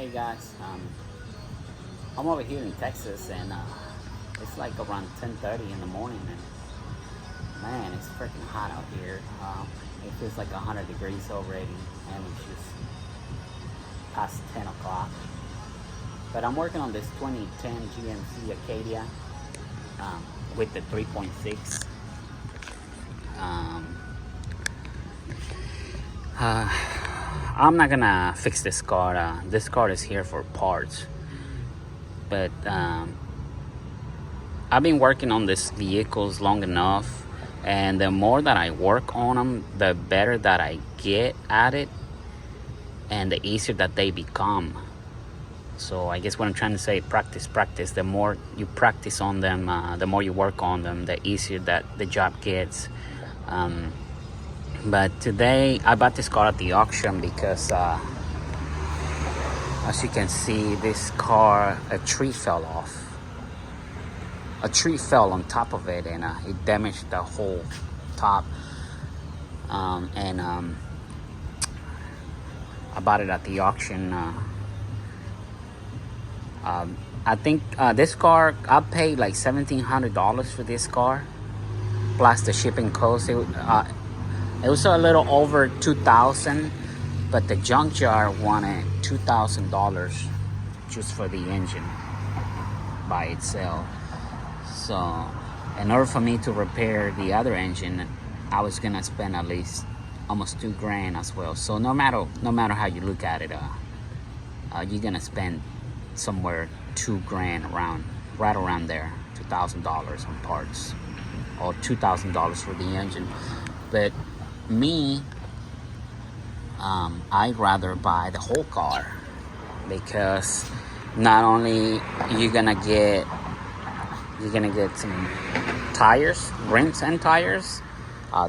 Hey guys, I'm over here in Texas and it's like around 10:30 in the morning and man, it's freaking hot out here. It feels like 100 degrees already and it's just past 10 o'clock. But I'm working on this 2010 GMC Acadia with the 3.6. Um, uh, I'm not gonna fix this car. This car is here for parts. But I've been working on these vehicles long enough, and the more that I work on them, the better that I get at it, and the easier that they become. So I guess what I'm trying to say, practice. The more you practice on them, the more you work on them, the easier that the job gets. But today I bought this car at the auction because as you can see, this car, a tree fell off. A tree fell on top of it and it damaged the whole top. I bought it at the auction. I think this car, I paid like $1,700 for this car, plus the shipping cost. It was a little over $2,000, but the junkyard wanted $2,000 just for the engine by itself. So in order for me to repair the other engine, I was gonna spend at least almost $2,000 as well. So no matter how you look at it, you're gonna spend somewhere $2,000 right around there, $2,000 on parts, or $2,000 for the engine. But me, I'd rather buy the whole car, because not only you're gonna get some tires, rims and tires.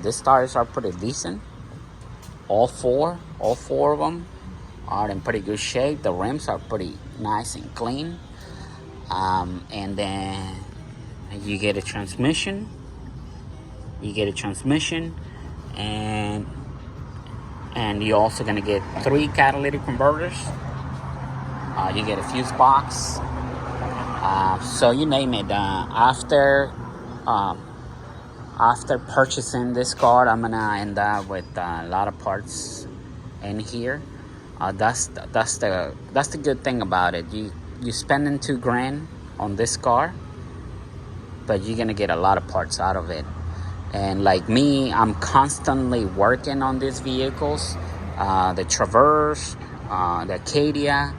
These tires are pretty decent. All four of them are in pretty good shape. The rims are pretty nice and clean. And then you get a transmission. And you're also gonna get 3 catalytic converters. You get a fuse box. So you name it. After purchasing this car, I'm gonna end up with a lot of parts in here. That's the good thing about it. You spending $2,000 on this car, but you're gonna get a lot of parts out of it. And like me, I'm constantly working on these vehicles. The Traverse, the Acadia,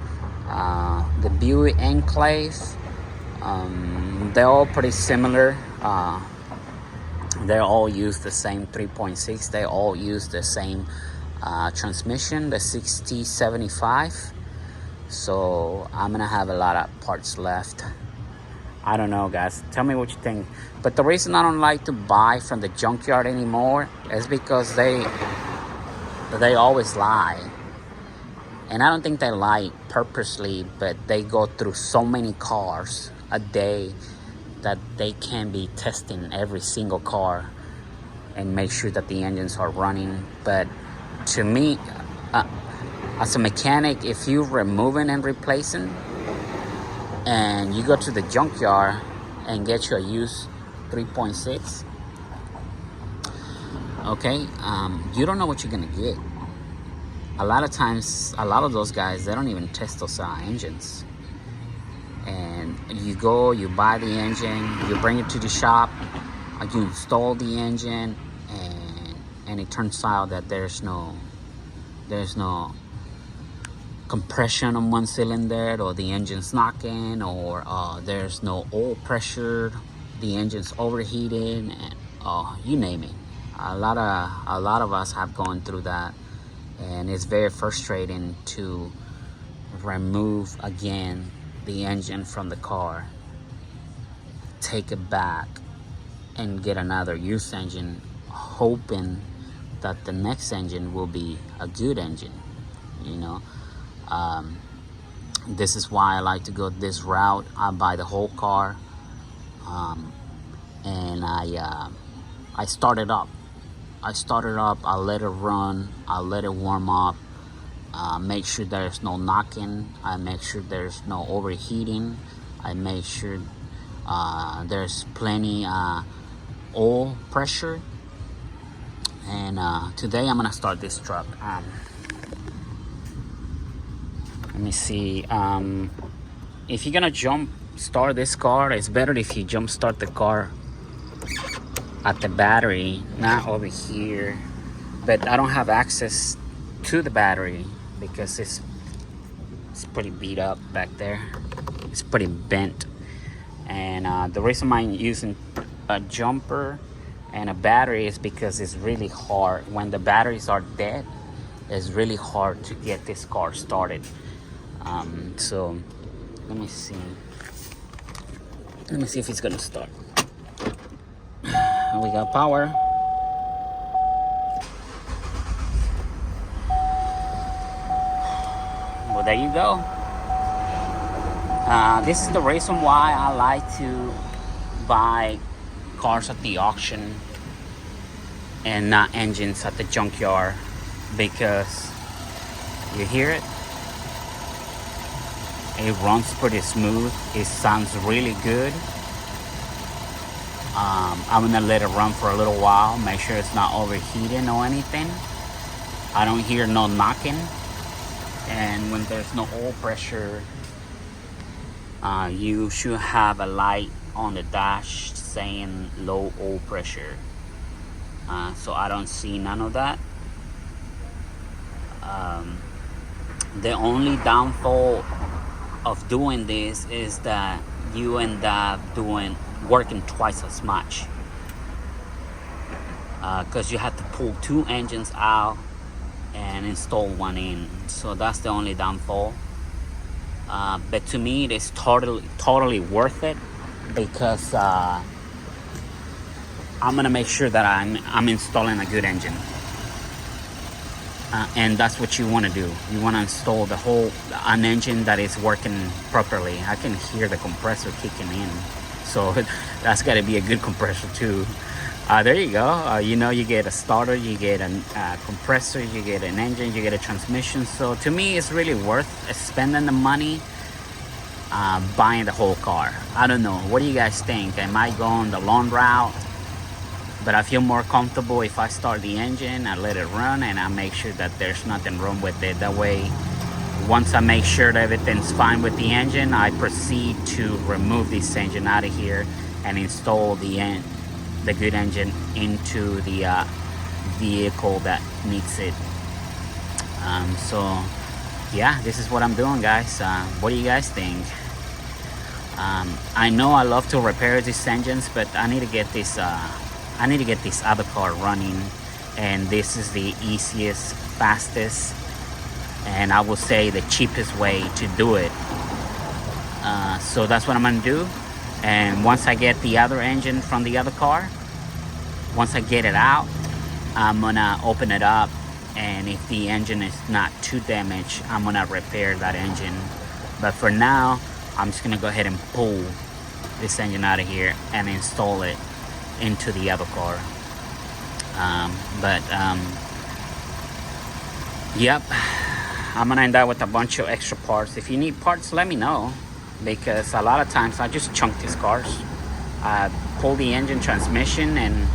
the Buick Enclave. They're all pretty similar. They all use the same 3.6. They all use the same transmission, the 6075. So I'm gonna have a lot of parts left. I don't know, guys. Tell me what you think. But the reason I don't like to buy from the junkyard anymore is because they always lie. And I don't think they lie purposely, but they go through so many cars a day that they can be testing every single car and make sure that the engines are running. But to me, as a mechanic, if you're removing and replacing, and you go to the junkyard and get your used 3.6, okay, you don't know what you're gonna get. A lot of times, a lot of those guys, they don't even test those engines. And you go, you buy the engine, you bring it to the shop, you install the engine, and it turns out that there's no compression on one cylinder, or the engine's knocking, or there's no oil pressure, the engine's overheating, and you name it. A lot of us have gone through that, and it's very frustrating to remove again the engine from the car, take it back, and get another used engine, hoping that the next engine will be a good engine. This is why I like to go this route. I buy the whole car, and I start it up. I let it run, I let it warm up, Make sure there's no knocking. I make sure there's no overheating. I make sure there's plenty oil pressure. And today I'm gonna start this truck. Let me see. If you're gonna jump start this car, it's better if you jump start the car at the battery, not over here. But I don't have access to the battery because it's pretty beat up back there. It's pretty bent. And the reason I'm using a jumper and a battery is because it's really hard. When the batteries are dead, it's really hard to get this car started. So let me see. Let me see if it's gonna start. We got power. Well, there you go. This is the reason why I like to buy cars at the auction and not engines at the junkyard, because you hear it, it runs pretty smooth, it sounds really good. I'm gonna let it run for a little while, make sure it's not overheating or anything. I don't hear no knocking, and when there's no oil pressure, you should have a light on the dash saying low oil pressure. So I don't see none of that. The only downfall of doing this is that you end up working twice as much, because you have to pull 2 engines out and install 1 in. So that's the only downfall. But to me, it is totally worth it, because I'm gonna make sure that I'm installing a good engine. And that's what you want to do. You want to install an engine that is working properly. I can hear the compressor kicking in, so that's got to be a good compressor too. There you go. You get a starter, you get a compressor, you get an engine, you get a transmission. So to me, it's really worth spending the money buying the whole car. I don't know. What do you guys think? I might go on the long route, but I feel more comfortable if I start the engine, I let it run, and I make sure that there's nothing wrong with it. That way, once I make sure that everything's fine with the engine, I proceed to remove this engine out of here and install the good engine into the vehicle that needs it. So yeah, this is what I'm doing, guys. What do you guys think? I know I love to repair these engines, but I need to get this other car running, and this is the easiest, fastest, and I will say the cheapest way to do it. So that's what I'm gonna do. And once I get the other engine from the other car, once I get it out, I'm gonna open it up, and if the engine is not too damaged, I'm gonna repair that engine. But for now, I'm just gonna go ahead and pull this engine out of here and install it into the other car. Yep, I'm gonna end up with a bunch of extra parts. If you need parts, let me know, because a lot of times I just chunk these cars. I pull the engine, transmission, and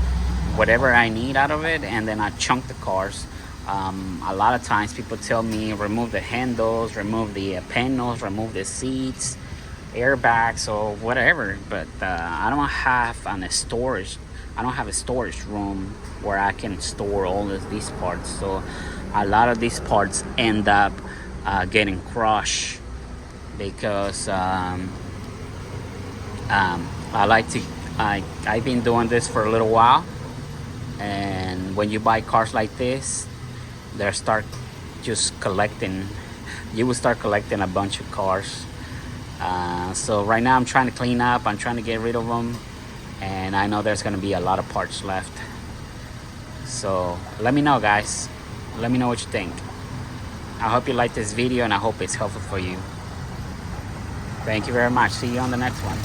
whatever I need out of it, and then I chunk the cars. A lot of times people tell me remove the handles, remove the panels, remove the seats, airbags, or whatever, but I don't have a storage room where I can store all of these parts. So a lot of these parts end up getting crushed, because I've been doing this for a little while, and when you buy cars like this, you will start collecting a bunch of cars. So right now I'm trying to clean up, I'm trying to get rid of them, and I know there's gonna be a lot of parts left. So let me know, guys. Let me know what you think. I hope you like this video, and I hope it's helpful for you. Thank you very much. See you on the next one.